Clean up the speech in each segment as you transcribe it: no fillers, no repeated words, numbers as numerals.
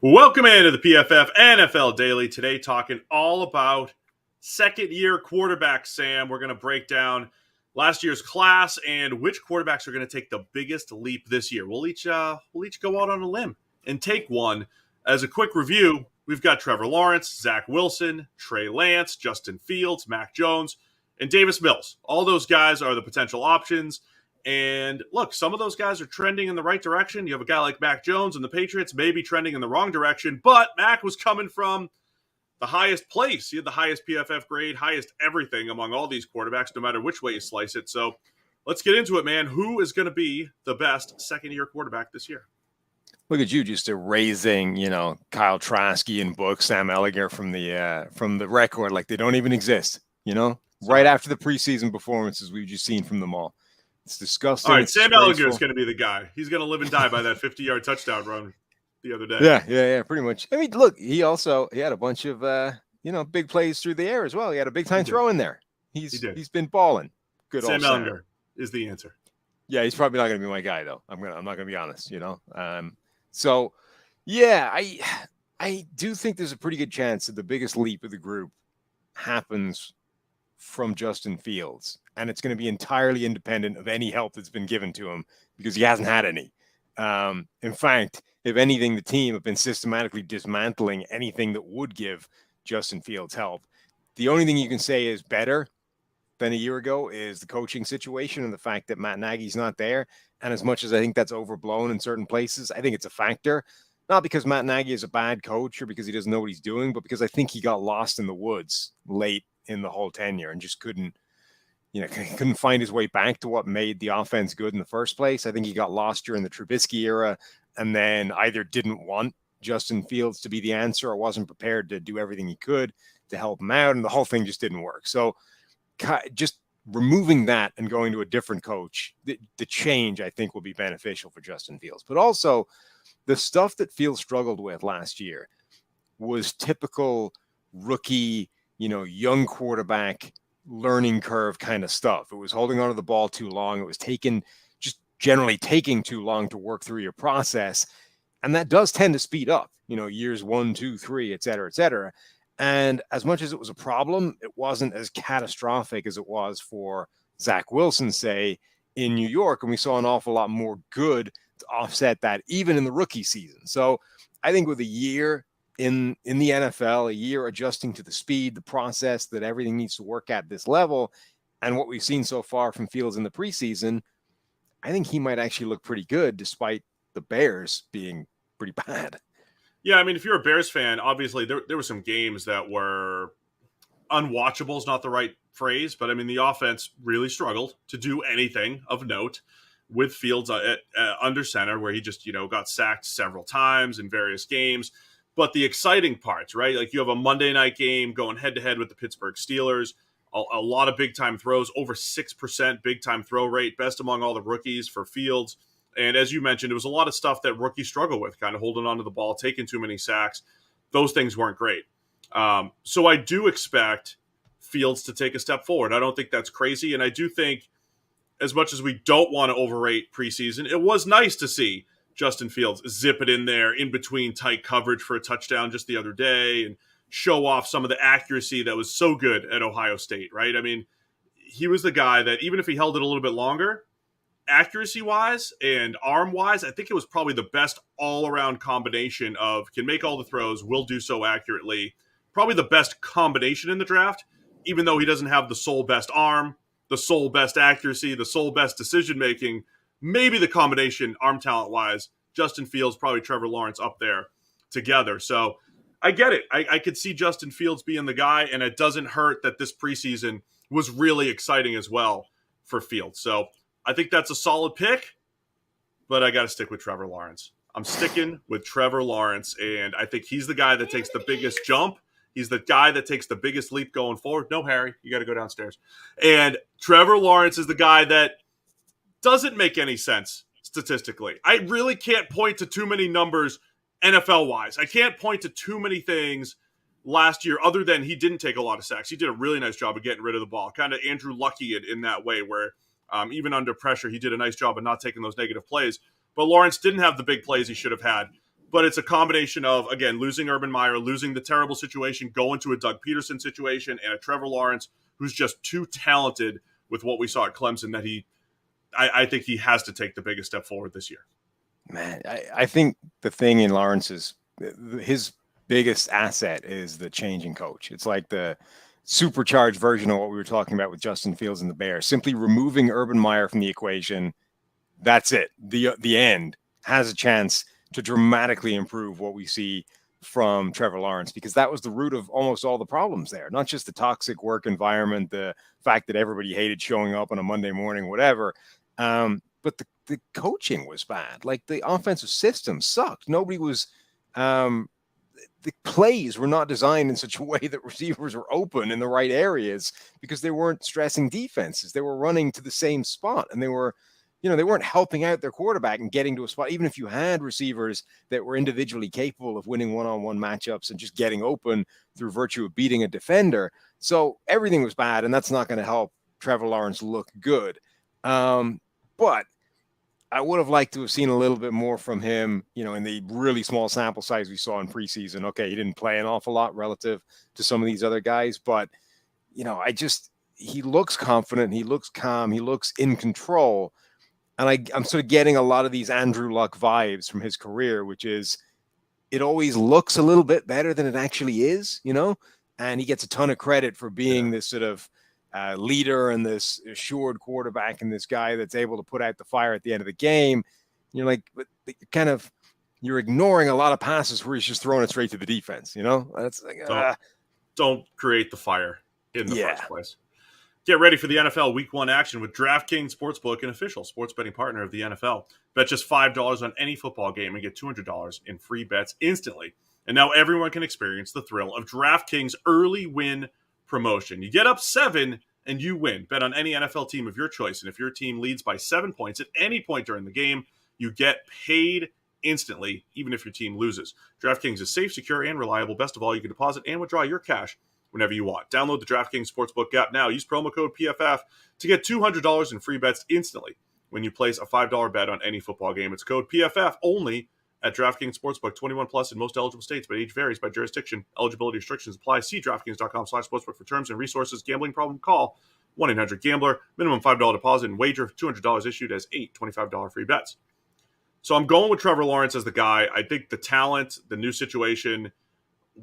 Welcome into the PFF NFL Daily. Today, talking all about second-year quarterbacks, Sam. We're going to break down last year's class and which quarterbacks are going to take the biggest leap this year. We'll each go out on a limb and take one. As a quick review, we've got Trevor Lawrence, Zach Wilson, Trey Lance, Justin Fields, Mac Jones, and Davis Mills. All those guys are the potential options. And look, some of those guys are trending in the right direction. You have a guy like Mac Jones and the Patriots maybe trending in the wrong direction, but Mac was coming from the highest place. He had the highest PFF grade, highest everything among all these quarterbacks, no matter which way you slice it. So let's get into it, man. Who is going to be the best second-year quarterback this year? Look at you just erasing, Kyle Trask and Book, Sam Ellinger from the record like they don't even exist, right after the preseason performances we've just seen from them all. It's disgusting. All right, Sam Ellinger is going to be the guy. He's going to live and die by that 50-yard touchdown run the other day. Yeah, pretty much. I mean, look, he had a bunch of, big plays through the air as well. He had a big-time throw in there. He's been balling. Good Sam old Ellinger is the answer. Yeah, he's probably not going to be my guy, though. I'm not going to be honest, So, yeah, I do think there's a pretty good chance that the biggest leap of the group happens from Justin Fields, and it's going to be entirely independent of any help that's been given to him because he hasn't had any. In fact, if anything, the team have been systematically dismantling anything that would give Justin Fields help. The only thing you can say is better than a year ago is the coaching situation and the fact that Matt Nagy's not there. And as much as I think that's overblown in certain places, I think it's a factor, not because Matt Nagy is a bad coach or because he doesn't know what he's doing, but because I think he got lost in the woods late in the whole tenure and just couldn't find his way back to what made the offense good in the first place. I think he got lost during the Trubisky era and then either didn't want Justin Fields to be the answer or wasn't prepared to do everything he could to help him out. And the whole thing just didn't work. So just removing that and going to a different coach, the change I think will be beneficial for Justin Fields. But also the stuff that Fields struggled with last year was typical rookie, young quarterback learning curve kind of stuff. It was holding onto the ball too long. It was generally taking too long to work through your process. And that does tend to speed up, years 1, 2, 3, et cetera, et cetera. And as much as it was a problem, it wasn't as catastrophic as it was for Zach Wilson, say, in New York. And we saw an awful lot more good to offset that, even in the rookie season. So I think with a year in the NFL, a year adjusting to the speed, the process that everything needs to work at this level, and what we've seen so far from Fields in the preseason, I think he might actually look pretty good despite the Bears being pretty bad. Yeah, I mean, if you're a Bears fan, obviously there were some games that were unwatchable is not the right phrase, but I mean, the offense really struggled to do anything of note with Fields under center, where he just, got sacked several times in various games. But the exciting parts, right? Like you have a Monday night game going head-to-head with the Pittsburgh Steelers, a lot of big-time throws, over 6% big-time throw rate, best among all the rookies for Fields. And as you mentioned, it was a lot of stuff that rookies struggle with, kind of holding onto the ball, taking too many sacks. Those things weren't great. So I do expect Fields to take a step forward. I don't think that's crazy. And I do think, as much as we don't want to overrate preseason, it was nice to see Justin Fields zip it in there in between tight coverage for a touchdown just the other day and show off some of the accuracy that was so good at Ohio State, right? I mean, he was the guy that even if he held it a little bit longer, accuracy-wise and arm-wise, I think it was probably the best all-around combination of can make all the throws, will do so accurately. Probably the best combination in the draft, even though he doesn't have the sole best arm, the sole best accuracy, the sole best decision-making. Maybe the combination, arm talent-wise, Justin Fields, probably Trevor Lawrence up there together. So I get it. I could see Justin Fields being the guy, and it doesn't hurt that this preseason was really exciting as well for Fields. So I think that's a solid pick, but I got to stick with Trevor Lawrence. I'm sticking with Trevor Lawrence, and I think he's the guy that takes the biggest jump. He's the guy that takes the biggest leap going forward. No, Harry, you got to go downstairs. And Trevor Lawrence is the guy that doesn't make any sense statistically. I really can't point to too many numbers NFL-wise. I can't point to too many things last year other than he didn't take a lot of sacks. He did a really nice job of getting rid of the ball. Kind of Andrew Lucky in that way where even under pressure, he did a nice job of not taking those negative plays. But Lawrence didn't have the big plays he should have had. but it's a combination of, again, losing Urban Meyer, losing the terrible situation, going to a Doug Peterson situation, and a Trevor Lawrence who's just too talented with what we saw at Clemson that I think he has to take the biggest step forward this year. Man, I think the thing in Lawrence is his biggest asset is the changing coach. It's like the supercharged version of what we were talking about with Justin Fields and the Bears. Simply removing Urban Meyer from the equation, that's it. The end has a chance to dramatically improve what we see from Trevor Lawrence, because that was the root of almost all the problems there. Not just the toxic work environment, the fact that everybody hated showing up on a Monday morning, whatever. But the coaching was bad. Like, the offensive system sucked. Nobody was, the plays were not designed in such a way that receivers were open in the right areas, because they weren't stressing defenses. They were running to the same spot, and they weren't helping out their quarterback and getting to a spot. Even if you had receivers that were individually capable of winning one-on-one matchups and just getting open through virtue of beating a defender. So everything was bad, and that's not going to help Trevor Lawrence look good. But I would have liked to have seen a little bit more from him, in the really small sample size we saw in preseason. Okay, he didn't play an awful lot relative to some of these other guys, but, he looks confident, he looks calm, he looks in control. And I'm sort of getting a lot of these Andrew Luck vibes from his career, which is it always looks a little bit better than it actually is, and he gets a ton of credit for being this sort of leader and this assured quarterback and this guy that's able to put out the fire at the end of the game. You're like, but you're ignoring a lot of passes where he's just throwing it straight to the defense. That's like, don't create the fire in the first place. Get ready for the NFL Week 1 action with DraftKings Sportsbook, an official sports betting partner of the NFL. Bet just $5 on any football game and get $200 in free bets instantly. And now everyone can experience the thrill of DraftKings early win promotion. You get up 7 and you win. Bet on any NFL team of your choice. And if your team leads by 7 points at any point during the game, you get paid instantly, even if your team loses. DraftKings is safe, secure, and reliable. Best of all, you can deposit and withdraw your cash whenever you want. Download the DraftKings Sportsbook app now. Use promo code PFF to get $200 in free bets instantly when you place a $5 bet on any football game. It's code PFF only at DraftKings Sportsbook. 21 plus in most eligible states, but age varies by jurisdiction. Eligibility restrictions apply. See DraftKings.com/sportsbook for terms and resources. Gambling problem? Call 1-800-GAMBLER. Minimum $5 deposit and wager. $200 issued as 8 $25 free bets. So I'm going with Trevor Lawrence as the guy. I think the talent, the new situation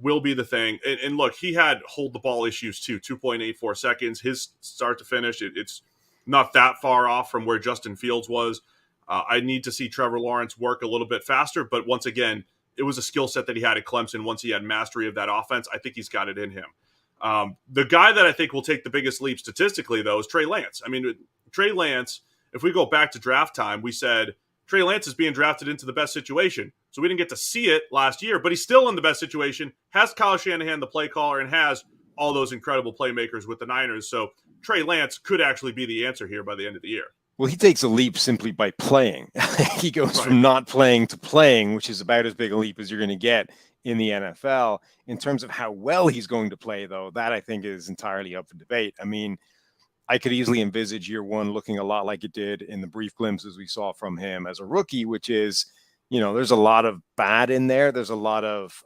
will be the thing. And look, he had hold the ball issues too. 2.84 seconds. His start to finish, it's not that far off from where Justin Fields was. I need to see Trevor Lawrence work a little bit faster. But once again, it was a skill set that he had at Clemson. Once he had mastery of that offense, I think he's got it in him. The guy that I think will take the biggest leap statistically, though, is Trey Lance. I mean, Trey Lance, if we go back to draft time, we said Trey Lance is being drafted into the best situation. So we didn't get to see it last year, but he's still in the best situation, has Kyle Shanahan, the play caller, and has all those incredible playmakers with the Niners. So Trey Lance could actually be the answer here by the end of the year. Well, he takes a leap simply by playing. He goes from not playing to playing, which is about as big a leap as you're going to get in the NFL. In terms of how well he's going to play, though, that I think is entirely up for debate. I mean, I could easily envisage year one looking a lot like it did in the brief glimpses we saw from him as a rookie, which is, there's a lot of bad in there. There's a lot of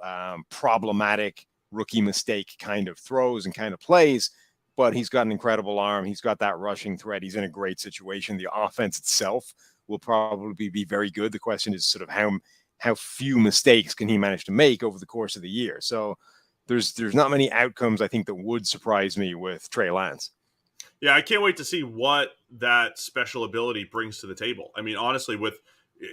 problematic rookie mistake kind of throws and kind of plays, but he's got an incredible arm. He's got that rushing threat. He's in a great situation. The offense itself will probably be very good. The question is sort of how few mistakes can he manage to make over the course of the year. So there's not many outcomes, I think, that would surprise me with Trey Lance. Yeah, I can't wait to see what that special ability brings to the table. I mean, honestly, with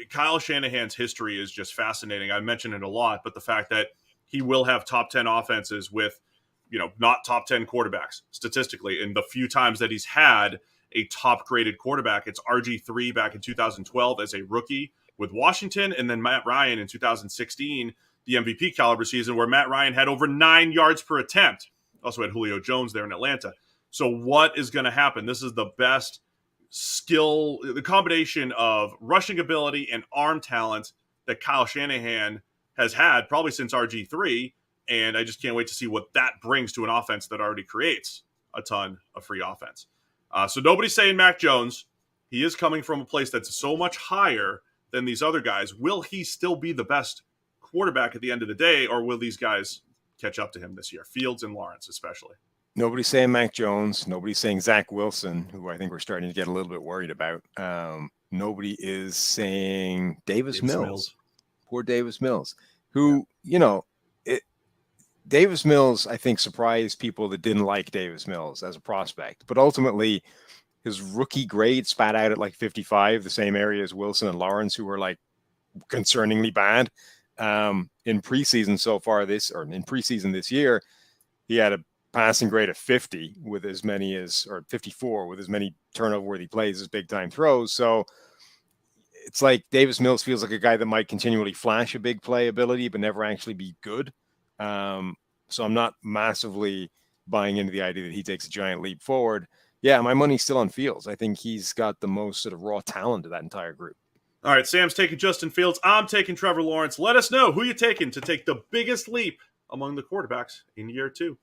Kyle Shanahan's history is just fascinating. I mentioned it a lot, but the fact that he will have top 10 offenses with, not top 10 quarterbacks statistically. And the few times that he's had a top graded quarterback, it's RG3 back in 2012 as a rookie with Washington, and then Matt Ryan in 2016, the MVP caliber season where Matt Ryan had over 9 yards per attempt. Also had Julio Jones there in Atlanta. So what is going to happen? This is the best skill, the combination of rushing ability and arm talent that Kyle Shanahan has had probably since RG3. And I just can't wait to see what that brings to an offense that already creates a ton of free offense. So nobody's saying Mac Jones. He is coming from a place that's so much higher than these other guys. Will he still be the best quarterback at the end of the day, or will these guys catch up to him this year? Fields and Lawrence, especially. Nobody's saying Mac Jones. Nobody's saying Zach Wilson, who I think we're starting to get a little bit worried about. Nobody is saying Davis Mills. Poor Davis Mills, who, Davis Mills, I think, surprised people that didn't like Davis Mills as a prospect. But ultimately, his rookie grade spat out at like 55, the same area as Wilson and Lawrence, who were like concerningly bad. In preseason this year, he had a passing grade of 50 with as many as, or 54 with as many turnover-worthy plays as big-time throws. So it's like Davis Mills feels like a guy that might continually flash a big play ability, but never actually be good. So I'm not massively buying into the idea that he takes a giant leap forward. Yeah, my money's still on Fields. I think he's got the most sort of raw talent of that entire group. All right, Sam's taking Justin Fields. I'm taking Trevor Lawrence. Let us know who you're taking to take the biggest leap among the quarterbacks in year 2.